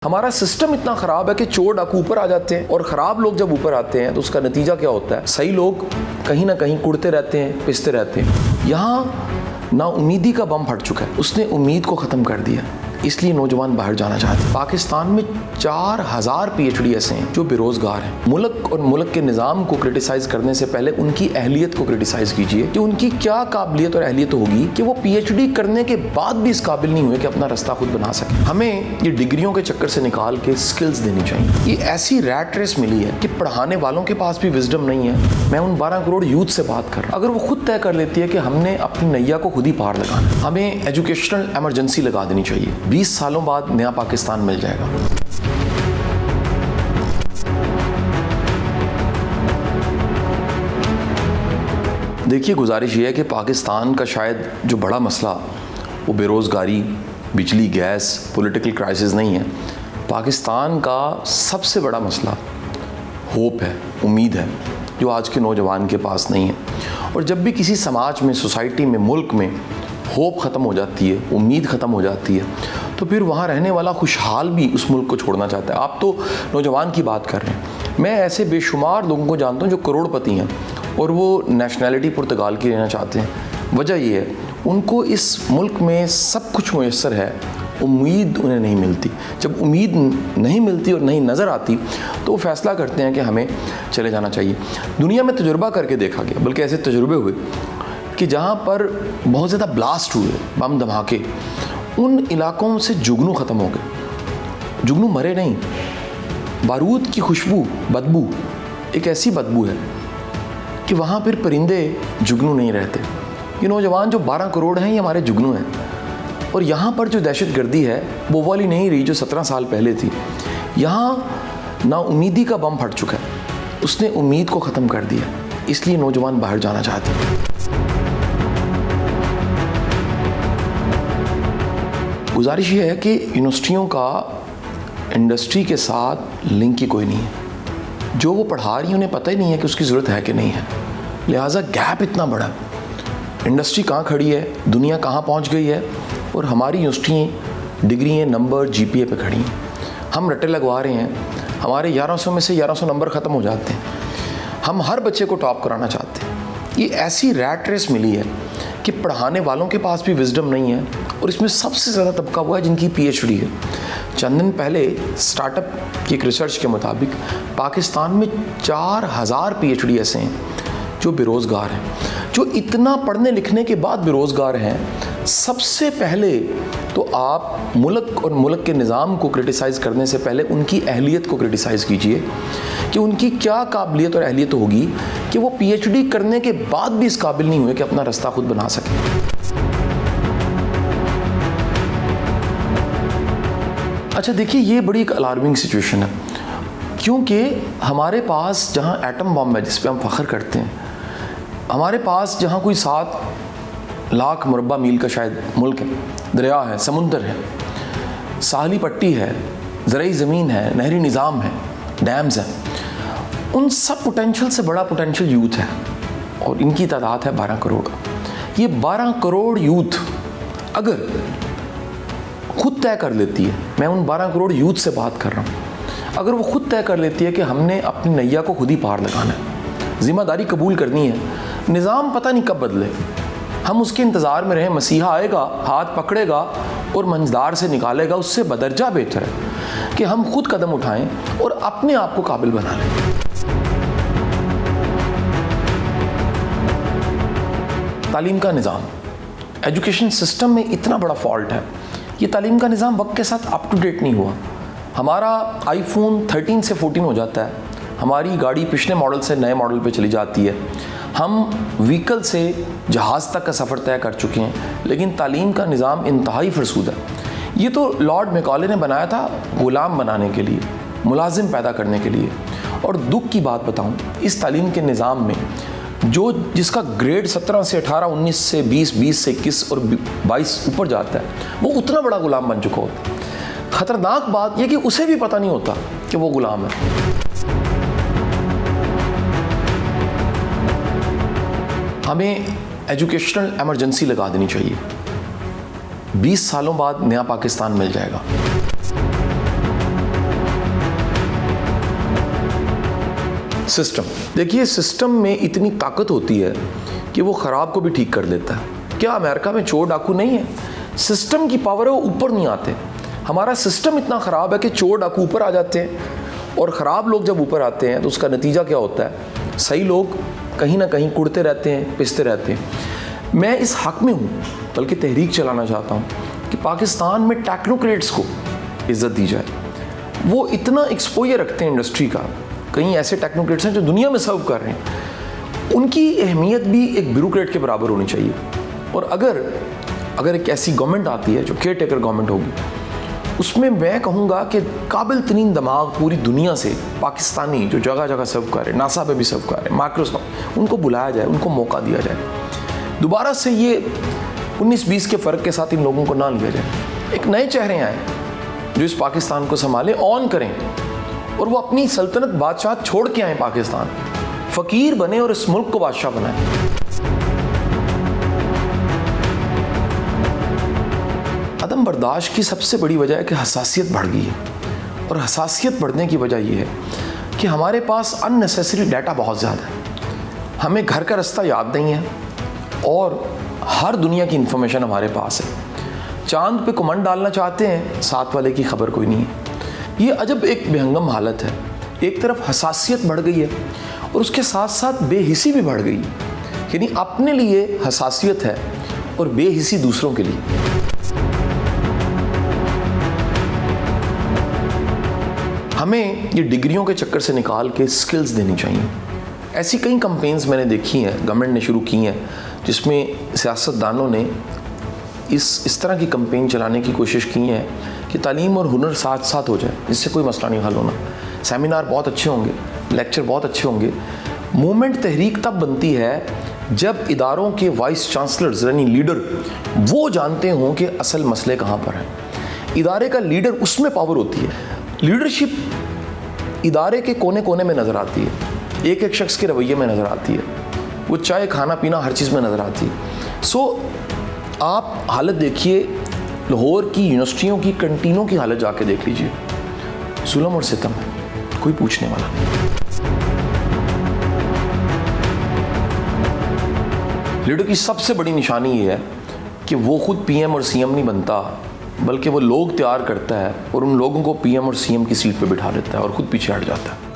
हमारा सिस्टम इतना खराब है कि चोर डाकू ऊपर आ जाते हैं और ख़राब लोग जब ऊपर आते हैं तो उसका नतीजा क्या होता है? सही लोग कहीं ना कहीं कुड़ते रहते हैं, पिसते रहते हैं। यहाँ नाउमीदी का बम फट चुका है, उसने उम्मीद को ख़त्म कर दिया, इसलिए नौजवान बाहर जाना चाहते हैं। पाकिस्तान में 4000 PhD ऐसे हैं जो बेरोज़गार हैं। मुल्क और मुल्क के निज़ाम को क्रिटिसाइज़ करने से पहले उनकी अहलियत को क्रिटिसाइज़ कीजिए कि उनकी क्या काबिलियत और अहलियत होगी कि वो PhD करने के बाद भी इस काबिल नहीं हुए कि अपना रास्ता खुद बना सकें। हमें ये डिग्रियों के चक्कर से निकाल के स्किल्स देनी चाहिए। ये ऐसी रैट रेस मिली है कि पढ़ाने वालों के पास भी विजडम नहीं है। मैं उन 12 करोड़ यूथ से बात कर रहा हूँ। अगर वो खुद तय कर लेती है कि हमने अपनी नैया को खुद ही पार लगाना, हमें एजुकेशनल एमरजेंसी लगा देनी चाहिए। 20 सालों बाद नया पाकिस्तान मिल जाएगा। देखिए, गुजारिश ये है कि पाकिस्तान का शायद जो बड़ा मसला वो बेरोज़गारी, बिजली, गैस, पॉलिटिकल क्राइसिस नहीं है। पाकिस्तान का सबसे बड़ा मसला होप है, उम्मीद है, जो आज के नौजवान के पास नहीं है। और जब भी किसी समाज में, सोसाइटी में, मुल्क में होप ख़त्म हो जाती है, उम्मीद ख़त्म हो जाती है, तो फिर वहाँ रहने वाला खुशहाल भी उस मुल्क को छोड़ना चाहता है। आप तो नौजवान की बात कर रहे हैं, मैं ऐसे बेशुमार लोगों को जानता हूँ जो करोड़पति हैं और वो नेशनैलिटी पुर्तगाल की लेना चाहते हैं। वजह ये है, उनको इस मुल्क में सब कुछ मुयस्सर है, उम्मीद उन्हें नहीं मिलती। जब उम्मीद नहीं मिलती और नहीं नज़र आती तो वो फैसला करते हैं कि हमें चले जाना चाहिए। दुनिया में तजुर्बा करके देखा गया, बल्कि ऐसे तजुर्बे हुए कि जहाँ पर बहुत ज़्यादा ब्लास्ट हुए, बम धमाके, उन इलाकों से जुगनू ख़त्म हो गए। जुगनू मरे नहीं। बारूद की खुशबू, बदबू एक ऐसी बदबू है कि वहाँ फिर परिंदे, जुगनू नहीं रहते। ये नौजवान जो 12 करोड़ हैं, ये हमारे जुगनू हैं। और यहाँ पर जो दहशतगर्दी है वो वाली नहीं रही जो 17 साल पहले थी। यहाँ नाउमीदी का बम फट चुका है, उसने उम्मीद को ख़त्म कर दिया, इसलिए नौजवान बाहर जाना चाहते हैं। गुजारिश ये है कि यूनिवर्सिटियों का इंडस्ट्री के साथ लिंक ही कोई नहीं है। जो वो पढ़ा रही हैं उन्हें पता ही नहीं है कि उसकी ज़रूरत है कि नहीं है, लिहाजा गैप इतना बड़ा। इंडस्ट्री कहाँ खड़ी है, दुनिया कहाँ पहुँच गई है, और हमारी यूनिवर्सिटी डिग्री, नंबर, GPA पे खड़ी हैं। हम रट्टे लगवा रहे हैं, हमारे 1100 में से 1100 नंबर ख़त्म हो जाते हैं। हम हर बच्चे को टॉप कराना चाहते हैं। ये ऐसी रैट रेस मिली है कि पढ़ाने वालों के पास भी विजडम नहीं है, और इसमें सबसे ज़्यादा तबका हुआ है जिनकी PhD है। चंद दिन पहले स्टार्टअप की एक रिसर्च के मुताबिक पाकिस्तान में 4000 PhD ऐसे हैं जो बेरोज़गार हैं। जो इतना पढ़ने लिखने के बाद बेरोज़गार हैं, सबसे पहले तो आप मुल्क और मुल्क के निज़ाम को क्रिटिसाइज़ करने से पहले उनकी अहलियत को क्रिटिसाइज़ कीजिए कि उनकी क्या काबिलियत और अहलियत होगी कि वो PhD करने के बाद भी इस काबिल नहीं हुए कि अपना रास्ता खुद बना सकें। अच्छा देखिए, ये बड़ी एक अलार्मिंग सिचुएशन है, क्योंकि हमारे पास जहाँ एटम बम है जिस पे हम फ़ख्र करते हैं, हमारे पास जहाँ कोई 7 लाख मुरब्बा मील का शायद मुल्क है, दरिया है, समुंदर है, साहली पट्टी है, ज़रई ज़मीन है, नहरी निज़ाम है, डैम्स हैं, उन सब पोटेंशियल से बड़ा पोटेंशियल यूथ है, और इनकी तादाद है 12 करोड़। ये 12 करोड़ यूथ अगर खुद तय कर लेती है, मैं उन 12 करोड़ यूथ से बात कर रहा हूँ, अगर वो खुद तय कर लेती है कि हमने अपनी नैया को खुद ही पार लगाना है, ज़िम्मेदारी कबूल करनी है, निज़ाम पता नहीं कब बदले, हम उसके इंतज़ार में रहें, मसीहा आएगा, हाथ पकड़ेगा और मंझदार से निकालेगा, उससे बदरजा बेहतर है कि हम खुद कदम उठाएं और अपने आप को काबिल बना लें। तालीम का निज़ाम, एजुकेशन सिस्टम में इतना बड़ा फॉल्ट है। ये तालीम का निज़ाम वक्त के साथ अप टू डेट नहीं हुआ। हमारा iPhone 13 से 14 हो जाता है, हमारी गाड़ी पिछले मॉडल से नए मॉडल पे चली जाती है, हम व्हीकल से जहाज़ तक का सफ़र तय कर चुके हैं, लेकिन तालीम का निज़ाम इंतहाई फरसूदा है। ये तो लॉर्ड मैकॉले ने बनाया था ग़ुलाम बनाने के लिए, मुलाजिम पैदा करने के लिए। और दुख की बात बताऊं, इस तालीम के निज़ाम में जिसका ग्रेड 17 से 18, 19 से 20, 20 से 21 और 22 ऊपर जाता है, वो उतना बड़ा ग़ुलाम बन चुका होता है। ख़तरनाक बात यह कि उसे भी पता नहीं होता कि वो ग़ुलाम है। हमें एजुकेशनल एमरजेंसी लगा देनी चाहिए। 20 सालों बाद नया पाकिस्तान मिल जाएगा। सिस्टम, देखिए सिस्टम में इतनी ताकत होती है कि वो ख़राब को भी ठीक कर देता है। क्या अमेरिका में चोर डाकू नहीं है? सिस्टम की पावर है, वो ऊपर नहीं आते। हमारा सिस्टम इतना ख़राब है कि चोर डाकू ऊपर आ जाते हैं, और ख़राब लोग जब ऊपर आते हैं तो उसका नतीजा क्या होता है? सही लोग कहीं ना कहीं कुड़ते रहते हैं, पिसते रहते हैं। मैं इस हक़ में हूँ, बल्कि तहरीक चलाना चाहता हूँ कि पाकिस्तान में टेक्नोक्रेट्स को इज़्ज़त दी जाए। वो इतना एक्सपोजर रखते हैं इंडस्ट्री का, कई ऐसे टेक्नोक्रेट्स हैं जो दुनिया में सर्व कर रहे हैं, उनकी अहमियत भी एक ब्यूरोक्रेट के बराबर होनी चाहिए। और अगर एक ऐसी गवर्नमेंट आती है जो केयर टेकर गवर्नमेंट होगी, उसमें मैं कहूँगा कि काबिल तरीन दिमाग पूरी दुनिया से पाकिस्तानी जो जगह जगह सर्व कर रहे हैं, नासा पे भी सर्व कर रहे हैं, माइक्रोसॉफ्ट, उनको बुलाया जाए, उनको मौका दिया जाए। दोबारा से ये 19-20 के फ़र्क के साथ इन लोगों को ना लिया जाए। एक नए चेहरे आए जो इस पाकिस्तान को संभालें, ऑन करें, और वो अपनी सल्तनत बादशाह छोड़ के आए, पाकिस्तान फ़कीर बने और इस मुल्क को बादशाह बनाए। अदम बर्दाश्त की सबसे बड़ी वजह है कि हसासियत बढ़ गई है, और हसासियत बढ़ने की वजह यह है कि हमारे पास अननेसेसरी डाटा बहुत ज़्यादा है। हमें घर का रास्ता याद नहीं है, और हर दुनिया की इंफॉर्मेशन हमारे पास है। चांद पे कमांड डालना चाहते हैं, साथ वाले की खबर कोई नहीं है। ये अजब एक बेहंगम हालत है। एक तरफ हसासियत बढ़ गई है, और उसके साथ साथ बेहिसी भी बढ़ गई। यानी अपने लिए हसासियत है और बेहिसी दूसरों के लिए। हमें ये डिग्रियों के चक्कर से निकाल के स्किल्स देनी चाहिए। ऐसी कई कैंपेन्स मैंने देखी हैं, गवर्नमेंट ने शुरू की हैं, जिसमें सियासतदानों ने इस तरह की कैंपेन चलाने की कोशिश की है कि तालीम और हुनर साथ साथ हो जाए। इससे कोई मसला नहीं हल होना। सेमिनार बहुत अच्छे होंगे, लेक्चर बहुत अच्छे होंगे। मूवमेंट तहरीक तब बनती है जब इदारों के वाइस चांसलर्स यानी लीडर वो जानते हों कि असल मसले कहाँ पर हैं। इदारे का लीडर, उसमें पावर होती है। लीडरशिप इदारे के कोने कोने में नज़र आती है, एक एक शख्स के रवैये में नज़र आती है, वो चाय खाना पीना हर चीज़ में नज़र आती है। आप हालत देखिए, लाहौर की यूनिवर्सिटियों की कैंटीनों की हालत जाके देख लीजिए, जुल्म और सितम है, कोई पूछने वाला नहीं। लीडर की सबसे बड़ी निशानी ये है कि वो खुद पीएम और सीएम नहीं बनता, बल्कि वो लोग तैयार करता है और उन लोगों को पीएम और सीएम की सीट पे बिठा देता है और खुद पीछे हट जाता है।